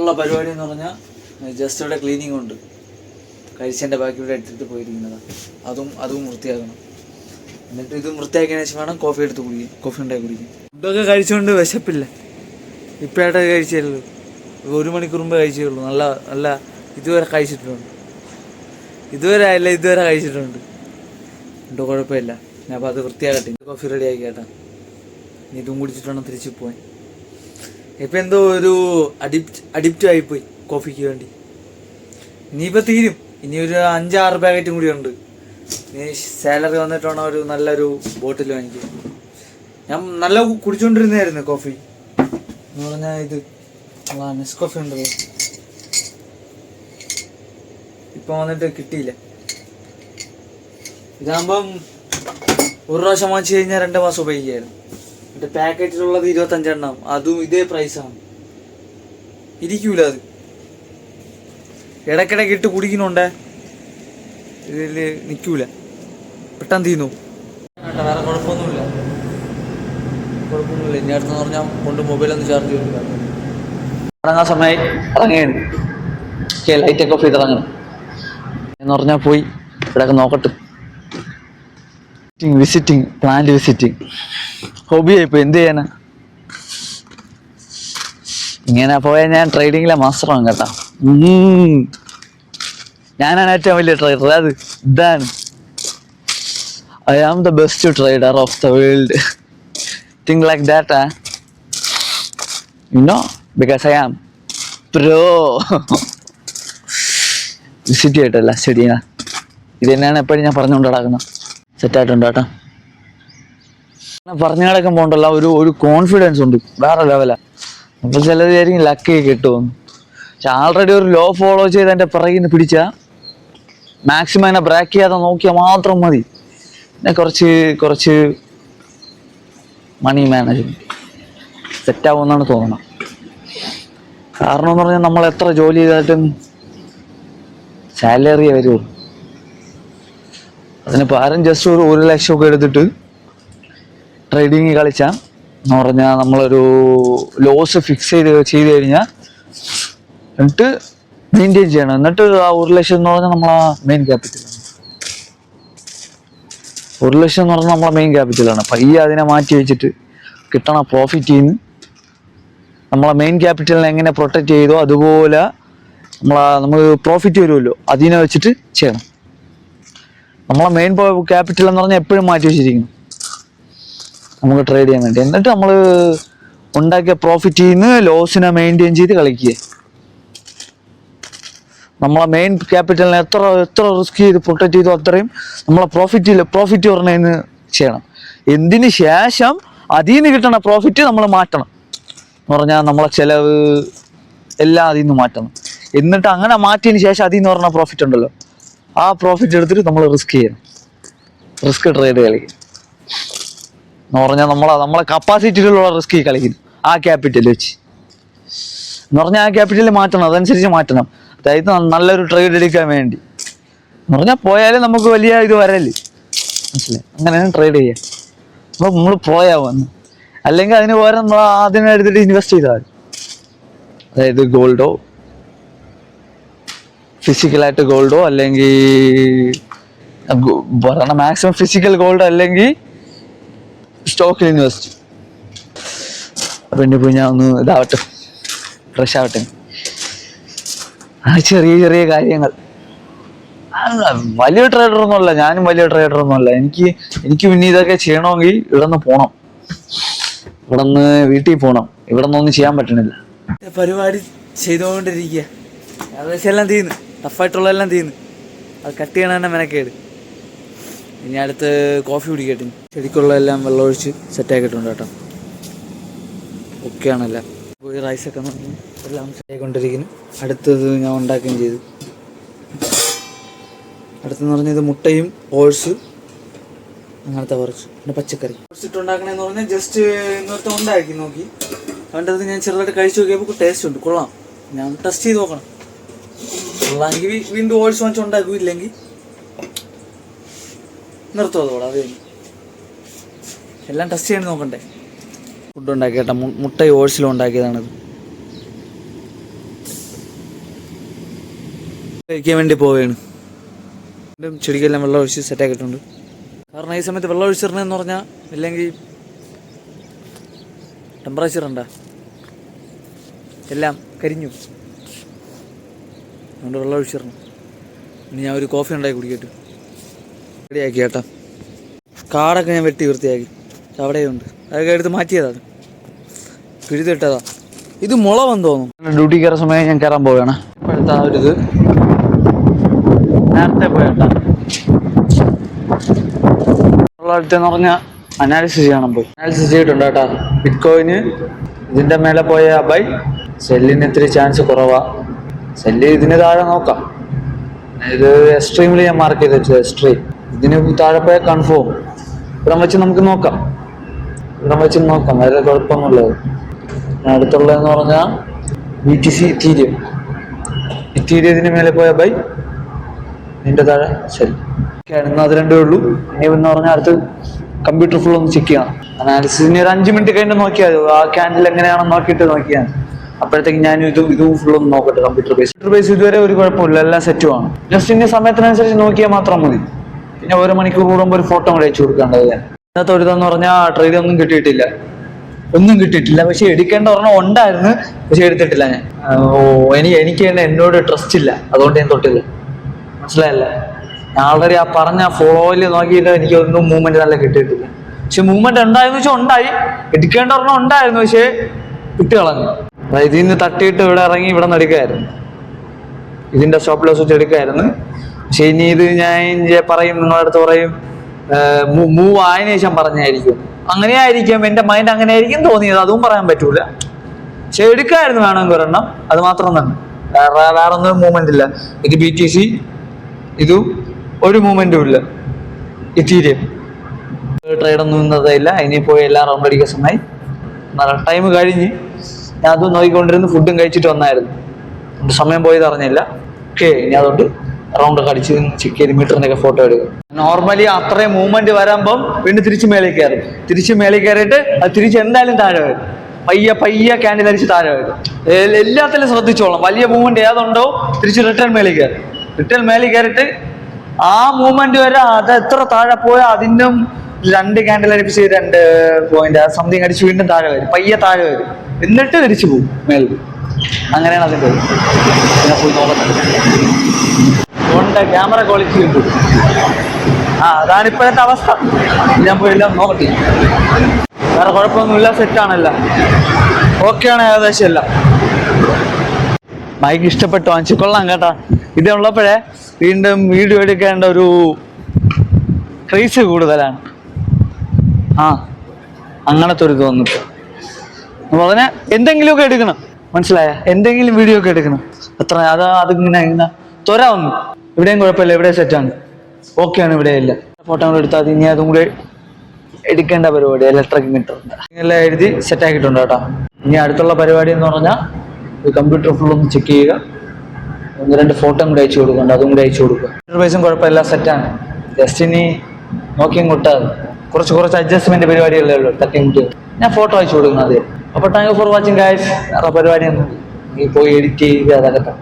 ഇനിയുള്ള പരിപാടി എന്ന് പറഞ്ഞാൽ ജസ്റ്റ് ഇവിടെ ക്ലീനിങ് ഉണ്ട്. കഴിച്ചതിൻ്റെ ബാക്കി ഇവിടെ എടുത്തിട്ട് പോയിരിക്കുന്നതാണ്. അതും വൃത്തിയാക്കണം. എന്നിട്ട് ഇത് വൃത്തിയാക്കിയതിന് ശേഷം വേണം കോഫി ഉണ്ടാക്കി കുടിക്കും. ഫുഡൊക്കെ കഴിച്ചുകൊണ്ട് വിശപ്പില്ല. ഇപ്പോഴായിട്ട് കഴിച്ചേയുള്ളൂ. 1 മണിക്കൂർ മുമ്പ് കഴിച്ചേയുള്ളൂ. നല്ല ഇതുവരെ കഴിച്ചിട്ടുണ്ട്. ഇതുവരെ കഴിച്ചിട്ടുണ്ട്. എന്തോ കുഴപ്പമില്ല. ഞാൻ അപ്പോൾ അത് വൃത്തിയാകട്ടെ. കോഫി റെഡി ആക്കി കേട്ടാ. ഇനി ഇതും കുടിച്ചിട്ട് വേണം തിരിച്ച് പോകാൻ. ഇപ്പം എന്തോ ഒരു അഡിക്റ്റ് ആയിപ്പോയി കോഫിക്ക് വേണ്ടി. ഇനിയിപ്പോൾ തീരും. ഇനി ഒരു 5-6 പാക്കറ്റും കൂടി ഉണ്ട്. ഇനി സാലറി വന്നിട്ട് വേണം ഒരു നല്ലൊരു ബോട്ടിൽ വാങ്ങിക്കും. ഞാൻ നല്ല കുടിച്ചുകൊണ്ടിരുന്നായിരുന്നു കോഫി എന്ന് പറഞ്ഞാൽ. ഇത് നെസ്കോഫി ഉണ്ടല്ലോ, ഇപ്പം വന്നിട്ട് കിട്ടിയില്ല. ഇതാകുമ്പം ഒരു പ്രാവശ്യം വാങ്ങിച്ചു കഴിഞ്ഞാൽ 2 മാസം ഉപയോഗിക്കായിരുന്നു. എന്നിട്ട് പാക്കറ്റിലുള്ളത് 25 എണ്ണം, അതും ഇതേ പ്രൈസാണ്. ഇരിക്കൂല അത്. ഇടയ്ക്കിടയ്ക്ക് ഇട്ട് കുടിക്കുന്നുണ്ടേ, ഇതിൽ നിൽക്കൂല, പെട്ടെന്ന് തീർന്നു. വേറെ കുഴപ്പമൊന്നുമില്ല. ഇനി അടുത്തെന്ന് പറഞ്ഞാൽ കൊണ്ട് മൊബൈലൊന്ന് ചാർജ് ചെയ്തില്ല. ഇറങ്ങാൻ സമയമായി. ഇറങ്ങിയാണ്. ലൈറ്റൊക്കെ ഓഫ് ചെയ്ത് ഇറങ്ങണം എന്ന് പറഞ്ഞാൽ പോയി ഇവിടെയൊക്കെ നോക്കട്ടെ. പ്ലാന്റ് വിസിറ്റിംഗ് ഹോബിയായിപ്പോൾ. എന്ത് ചെയ്യാനാ, ഇങ്ങനെ പോയാൽ ഞാൻ ട്രേഡിങ്ങിലെ മാസ്റ്ററാണ് കേട്ടോ. ഞാനാണ് ഏറ്റവും വലിയ ട്രേഡർ. അത് ഇതാണ്. I am the best trader of the world. Think like that, huh? You know, because I am pro. Visit ചെയ്തിട്ടല്ല സ്റ്റഡിയാണ്. ഇത് തന്നെയാണ് എപ്പോഴും ഞാൻ പറഞ്ഞുകൊണ്ട് നടക്കുന്നത്. സെറ്റായിട്ടുണ്ട് കേട്ടോ. പറഞ്ഞു കിടക്കുമ്പോൾ ഉണ്ടല്ലോ ഒരു കോൺഫിഡൻസ് ഉണ്ട്, വേറെ ലെവലാണ്. അപ്പോൾ ചിലത് വിചാരിക്കും ലക്കി കിട്ടുമെന്ന്. പക്ഷെ ആൾറെഡി ഒരു ലോ ഫോളോ ചെയ്ത് എൻ്റെ പിറകിൽ നിന്ന് പിടിച്ചാൽ മാക്സിമം എന്നെ ബ്രേക്ക് ചെയ്യാതെ നോക്കിയാൽ മാത്രം മതി. പിന്നെ കുറച്ച് മണി മാനേജ്മെൻറ്റ് സെറ്റാവുമെന്നാണ് തോന്നുന്നത്. കാരണം എന്ന് പറഞ്ഞാൽ നമ്മൾ എത്ര ജോലി ചെയ്തായിട്ടും സാലറി വരുമോ. അതിനിപ്പോൾ ആരും ജസ്റ്റ് ഒരു 1 ലക്ഷമൊക്കെ എടുത്തിട്ട് ട്രേഡിങ് കളിച്ചാൽ എന്ന് പറഞ്ഞാൽ നമ്മളൊരു ലോസ് ഫിക്സ് ചെയ്ത് കഴിഞ്ഞാൽ എന്നിട്ട് മെയിൻറ്റെയിൻ ചെയ്യണം. എന്നിട്ട് ആ 1 ലക്ഷം എന്ന് പറഞ്ഞാൽ നമ്മളാ മെയിൻ ക്യാപിറ്റലാണ്. 1 ലക്ഷം എന്ന് പറഞ്ഞാൽ നമ്മളെ മെയിൻ ക്യാപിറ്റലാണ്. പയ്യെ അതിനെ മാറ്റി വെച്ചിട്ട് കിട്ടണ പ്രോഫിറ്റിൽ നിന്ന് നമ്മളെ മെയിൻ ക്യാപിറ്റലിനെ എങ്ങനെ പ്രൊട്ടക്റ്റ് ചെയ്തോ അതുപോലെ നമുക്ക് പ്രോഫിറ്റ് വരുമല്ലോ, അതിനെ വെച്ചിട്ട് ചെയ്യണം. നമ്മളെ മെയിൻ ക്യാപിറ്റൽ എന്ന് പറഞ്ഞാൽ എപ്പോഴും മാറ്റി വെച്ചിരിക്കണം നമുക്ക് ട്രേഡ് ചെയ്യാൻ വേണ്ടി. എന്നിട്ട് നമ്മൾ ഉണ്ടാക്കിയ പ്രോഫിറ്റിൽ നിന്ന് ലോസിനെ മെയിൻറ്റെയിൻ ചെയ്ത് കളിക്കുക. നമ്മളെ മെയിൻ ക്യാപിറ്റലിനെ എത്ര റിസ്ക് ചെയ്ത് പ്രൊട്ടക്റ്റ് ചെയ്തോ അത്രയും നമ്മളെ പ്രോഫിറ്റ് പറഞ്ഞതിന് ചെയ്യണം. എന്തിന് ശേഷം അതിൽ നിന്ന് കിട്ടണ പ്രോഫിറ്റ് നമ്മൾ മാറ്റണം എന്ന് പറഞ്ഞാൽ നമ്മളെ ചിലവ് എല്ലാം അതിൽ നിന്ന് മാറ്റണം. എന്നിട്ട് അങ്ങനെ മാറ്റിയതിന് ശേഷം അതിൽ നിന്ന് പറഞ്ഞ പ്രോഫിറ്റ് ഉണ്ടല്ലോ, ആ പ്രോഫിറ്റ് എടുത്തിട്ട് നമ്മൾ റിസ്ക് ചെയ്യണം. റിസ്ക് ട്രേഡ് കളിക്കും എന്ന് പറഞ്ഞാൽ നമ്മളെ കപ്പാസിറ്റിയിലുള്ള റിസ്ക് കളിക്കുന്നു ആ ക്യാപിറ്റൽ വെച്ച്. എന്ന് പറഞ്ഞാൽ ആ ക്യാപിറ്റൽ മാറ്റണം, അതനുസരിച്ച് മാറ്റണം. അതായത് നല്ലൊരു ട്രേഡ് എടുക്കാൻ വേണ്ടി എന്ന് പറഞ്ഞാൽ പോയാലും നമുക്ക് വലിയ ഇത് വരല്ലേ, മനസ്സിലായി? അങ്ങനെയാണ് ട്രേഡ് ചെയ്യുക. അപ്പോൾ നമ്മൾ പോയാവുന്നു. അല്ലെങ്കിൽ അതിന് പകരം നമ്മൾ അതിനെ എടുത്തിട്ട് ഇൻവെസ്റ്റ് ചെയ്താൽ മതി. അതായത് ഗോൾഡോ, ഫിസിക്കലായിട്ട് ഗോൾഡോ, അല്ലെങ്കിൽ പറയണ മാക്സിമം ഫിസിക്കൽ ഗോൾഡ്, അല്ലെങ്കിൽ സ്റ്റോക്കിൽ ഇൻവെസ്റ്റ്. അപ്പം എൻ്റെ പോയി ഞാൻ ഒന്ന് ഇതാവട്ടെ, ഫ്രഷ് ആവട്ടെ. ആ ചെറിയ കാര്യങ്ങൾ. വലിയ ട്രേഡറൊന്നുമല്ല, ഞാനും വലിയ ട്രേഡറൊന്നുമല്ല. എനിക്ക് പിന്നെ ഇതൊക്കെ ചെയ്യണമെങ്കിൽ ഇവിടെ നിന്ന് പോകണം, ഇവിടെ നിന്ന് വീട്ടിൽ പോകണം. ഇവിടെ നിന്നൊന്നും ചെയ്യാൻ പറ്റണില്ല. പരിപാടി ചെയ്തുകൊണ്ടിരിക്കുക. ഏകദേശം എല്ലാം തീർന്നു, ടഫായിട്ടുള്ളതെല്ലാം തീർന്നു. അത് കട്ട് ചെയ്യണ തന്നെ മെനക്കേട്. ഇനി അടുത്ത് കോഫി കുടിക്കട്ടെ. ചെടിക്കുള്ളതെല്ലാം വെള്ളമൊഴിച്ച് സെറ്റാക്കിയിട്ടുണ്ട് കേട്ടോ. ഓക്കെയാണല്ല. പോയി റൈസൊക്കെ നോക്കി എല്ലാം സെറ്റായിക്കൊണ്ടിരിക്കുന്നു. അടുത്തത് ഞാൻ ഉണ്ടാക്കുകയും ചെയ്തു. അടുത്തെന്ന് പറഞ്ഞാൽ ഇത് മുട്ടയും ഓട്സ് അങ്ങനത്തെ കുറച്ച് പിന്നെ പച്ചക്കറി ഓട്സിട്ട് ഉണ്ടാക്കണമെന്ന് പറഞ്ഞാൽ ജസ്റ്റ് ഇന്നത്തെ ഉണ്ടാക്കി നോക്കി. അതുകൊണ്ടത് ഞാൻ ചെറുതായിട്ട് കഴിച്ച് നോക്കിയപ്പോൾ ടേസ്റ്റ് ഉണ്ട്, കൊള്ളാം. ഞാൻ ടെസ്റ്റ് ചെയ്ത് നോക്കണം. കൊള്ളാമെങ്കിൽ വീണ്ടും ഓട്സ് വാങ്ങിച്ച് ഉണ്ടാക്കും, ഇല്ലെങ്കിൽ നിർത്തും അതോടെ. അത് എല്ലാം ടെസ്റ്റ് ചെയ്ത് നോക്കണ്ടേ. ഫുഡ് ഉണ്ടാക്കി കേട്ടോ, മുട്ട ഓട്സിലും ഉണ്ടാക്കിയതാണിത്. കഴിക്കാൻ വേണ്ടി പോവുകയാണ്. വീണ്ടും ചെടിക്കെല്ലാം വെള്ളം ഒഴിച്ച് സെറ്റാക്കിയിട്ടുണ്ട്. കാരണം ഈ സമയത്ത് വെള്ളം ഒഴിച്ചിടണമെന്ന് പറഞ്ഞാൽ ഇല്ലെങ്കിൽ ടെമ്പറേച്ചർ ഉണ്ടാ എല്ലാം കരിഞ്ഞു. അതുകൊണ്ട് വെള്ളം ഒഴിച്ചിടണം. ഇനി ഞാൻ ഒരു കോഫി ഉണ്ടാക്കി കുടിക്കട്ടെ. റെഡിയാക്കി കേട്ടോ. കാടൊക്കെ ഞാൻ വെട്ടി വൃത്തിയാക്കി. അവിടെയുണ്ട്, അതൊക്കെ എടുത്ത് മാറ്റിയതാണ്, പിഴുതിട്ടതാ. ഇത് മുള വന്ന് തോന്നുന്നു. ഡ്യൂട്ടി കയറുന്ന സമയം ഞാൻ കയറാൻ പോവുകയാണ്. ഇപ്പോഴത്തെ ആ ഒരു ഇത് നേരത്തെ പോയേട്ടാ. അടുത്തെന്ന് പറഞ്ഞാൽ അനാലിസിസ് ചെയ്യണം. പോയി അനാലിസിസ് ചെയ്തിട്ടുണ്ട് കേട്ടോ. ബിറ്റ് കോയിന് ഇതിൻ്റെ മേലെ പോയ ബൈ സെല്ലിന് ഇത്തിരി ചാൻസ് കുറവാ. സെല്ല് ഇതിന് താഴെ നോക്കാം. ഇത് എക്സ്ട്രീമിൽ ഞാൻ മാർക്ക് ചെയ്ത് വെച്ചത്. എക്സ്ട്രീം ഇതിന് താഴെ പോയ കൺഫേം. ഇവിടം വെച്ച് നമുക്ക് നോക്കാം. അതിൽ കുഴപ്പമൊന്നുമില്ലത്. അടുത്തുള്ളതെന്ന് പറഞ്ഞാൽ BTC ഇത്തീരിയം. ഇതിന് മേലെ പോയ ബൈ ഇതിൻ്റെ താഴെ സെല്ല്. ഇന്ന് അത് രണ്ടേ ഉള്ളൂ. ഇനി എന്ന് പറഞ്ഞാൽ അടുത്ത് കമ്പ്യൂട്ടർ ഫുൾ ഒന്ന് ചെക്ക് ചെയ്യണം. അനാലിസിസിന് ഒരു 5 മിനിറ്റ് കഴിഞ്ഞ് നോക്കിയാൽ ആ ക്യാൻഡിൽ എങ്ങനെയാണെന്ന് നോക്കിയിട്ട് നോക്കിയാൽ അപ്പോഴത്തേക്ക് ഞാൻ ഇതും ഫുള്ളൊന്ന് നോക്കട്ടെ. കമ്പ്യൂട്ടർ ബേസ് ഇതുവരെ ഒരു കുഴപ്പമില്ല, എല്ലാം സെറ്റുമാണ്. ജസ്റ്റ് ഇനി സമയത്തിനനുസരിച്ച് നോക്കിയാൽ മാത്രം മതി. പിന്നെ 1 മണിക്കൂർ കൂടുമ്പോൾ ഒരു ഫോട്ടോ കൂടെ അയച്ചു കൊടുക്കേണ്ടത്. ഇന്നത്തെ ഒരു ഇതെന്ന് പറഞ്ഞാൽ ട്രെയിലർ ഒന്നും കിട്ടിയിട്ടില്ല. പക്ഷെ എടുക്കേണ്ട ഒരെണ്ണം ഉണ്ടായിരുന്നു, പക്ഷെ എടുത്തിട്ടില്ല ഞാൻ. എനിക്ക് തന്നെ എന്നോട് ട്രസ്റ്റ് ഇല്ല, അതുകൊണ്ട് ഞാൻ തൊട്ടില്ല. മനസ്സിലായല്ലേ? ഞാൻ ആൾറെഡി ആ പറഞ്ഞ ഫോളോയിൽ നോക്കിയിട്ട് എനിക്ക് ഒന്നും മൂവ്മെന്റ് നല്ല കിട്ടിയിട്ടില്ല. പക്ഷെ മൂവ്മെന്റ് ഉണ്ടായെന്ന് വെച്ചാൽ ഉണ്ടായി. എടുക്കേണ്ട ഒരെണ്ണം ഉണ്ടായിരുന്നു, പക്ഷെ വിട്ട് കളഞ്ഞു. ഇതിൽ നിന്ന് തട്ടിയിട്ട് ഇവിടെ ഇറങ്ങി ഇവിടെ നിന്ന് എടുക്കായിരുന്നു. ഇതിന്റെ സ്റ്റോപ്പ് ലോസ് വെച്ച് എടുക്കായിരുന്നു. പക്ഷെ ഇനി ഇത് ഞാൻ പറയും, നിങ്ങളുടെ അടുത്ത് പറയും മൂവ് ആയതിനു ശേഷം പറഞ്ഞായിരിക്കും. അങ്ങനെയായിരിക്കും, എന്റെ മൈൻഡ് അങ്ങനെ ആയിരിക്കും തോന്നിയത്. അതും പറയാൻ പറ്റൂല. പക്ഷെ എടുക്കായിരുന്നു വേണമെങ്കിൽ ഒരെണ്ണം, അത് മാത്രം തന്നെ. വേറെ ഒന്നും മൂവ്മെന്റ് ഇല്ല. ഇത് BTC, ഇതും ഒരു മൂവ്മെന്റും ഇല്ല. ഇത്തീരിയം ട്രേഡൊന്നും ഇന്നതയില്ല. ഇനി പോയി എല്ലാം റൗണ്ട് അടിക്കാൻ സമയമായി. ടൈം കഴിഞ്ഞ് ഞാൻ അതും നോക്കിക്കൊണ്ടിരുന്ന് ഫുഡും കഴിച്ചിട്ട് വന്നായിരുന്നു. സമയം പോയത് അറിഞ്ഞില്ല. ഓക്കെ, ഇനി അതുകൊണ്ട് റൗണ്ട് ഒക്കെ അടിച്ച് ചെക്ക് ചെയ്ത് മീറ്ററിന്റെ ഒക്കെ ഫോട്ടോ എടുക്കും. നോർമലി അത്രയും മൂവ്മെന്റ് വരുമ്പം വീണ്ടും തിരിച്ച് മേളിൽ കയറിയിട്ട് അത് തിരിച്ച് എന്തായാലും താഴെ വരും. പയ്യെ ക്യാൻഡിൽ അടിച്ച് താഴെ വരും. എല്ലാത്തിലും ശ്രദ്ധിച്ചോളാം. വലിയ മൂവ്മെന്റ് ഏതുണ്ടോ തിരിച്ച് റിട്ടേൺ മേളിൽ കയറിയിട്ട് ആ മൂവ്മെന്റ് വരെ അത് എത്ര താഴെ പോയാൽ അതിനും 2 ക്യാൻഡിൽ അടിപ്പിച്ച് 2 പോയിന്റ് സംതിങ് അടിച്ച് വീണ്ടും താഴെ വരും. പയ്യെ താഴെ വരും, എന്നിട്ട് തിരിച്ചു പോകും മേളിൽ. അങ്ങനെയാണ് അതിൻ്റെ. പിന്നെ പോയി നോക്കട്ടെ, ക്യാമറ ക്വാളിറ്റി ഉണ്ട്. അതാണ് ഇപ്പോഴത്തെ അവസ്ഥ. ഞാൻ പോയി എല്ലാം നോക്കട്ടെ. വേറെ കുഴപ്പമൊന്നുമില്ല, സെറ്റാണല്ല, ഓക്കെയാണ് ഏകദേശം എല്ലാം. ബൈക്ക് ഇഷ്ടപ്പെട്ടു, വാങ്ങിച്ചു, കൊള്ളാം കേട്ടാ. ഇത് ഉള്ളപ്പോഴേ വീണ്ടും വീഡിയോ എടുക്കേണ്ട ഒരു ക്രേസ് കൂടുതലാണ്. അങ്ങനത്തെ ഒരു തോന്നിപ്പോ പറഞ്ഞാൽ എന്തെങ്കിലുമൊക്കെ എടുക്കണം. മനസ്സിലായ? എന്തെങ്കിലും വീഡിയോ ഒക്കെ എടുക്കണം. അത്ര അതിങ്ങനെ ത്വര വന്നു. ഇവിടെയും കുഴപ്പമില്ല, ഇവിടെ സെറ്റാണ്, ഓക്കെയാണ്, ഇവിടെ ഇല്ല. ഫോട്ടോ കൂടെ എടുത്താൽ മതി. ഇനി അതും കൂടെ എടുക്കേണ്ട പരിപാടി ഇലക്ട്രിക് മീറ്റർ എല്ലാം എഴുതി സെറ്റാക്കിയിട്ടുണ്ട് കേട്ടോ. ഇനി അടുത്തുള്ള പരിപാടി എന്ന് പറഞ്ഞാൽ കമ്പ്യൂട്ടർ ഫുൾ ഒന്ന് ചെക്ക് ചെയ്യുക. 1-2 ഫോട്ടോ കൂടെ അയച്ചു കൊടുക്കുന്നുണ്ട്, അതും കൂടെ അയച്ചു കൊടുക്കുക. പൈസയും കുഴപ്പമില്ല, സെറ്റാണ്. ജസ്റ്റ് ഇനി നോക്കിയും കൊട്ടാൽ കുറച്ച് അഡ്ജസ്റ്റ്മെന്റ് പരിപാടികളേ ഉള്ളൂ. തട്ടിയും മുട്ടി ഞാൻ ഫോട്ടോ അയച്ചു കൊടുക്കുന്നത്. അപ്പോൾ thank you for watching guys. വേറെ പരിപാടിയൊന്നും പോയി എഡിറ്റ് ചെയ്യുക, അതൊക്കെ.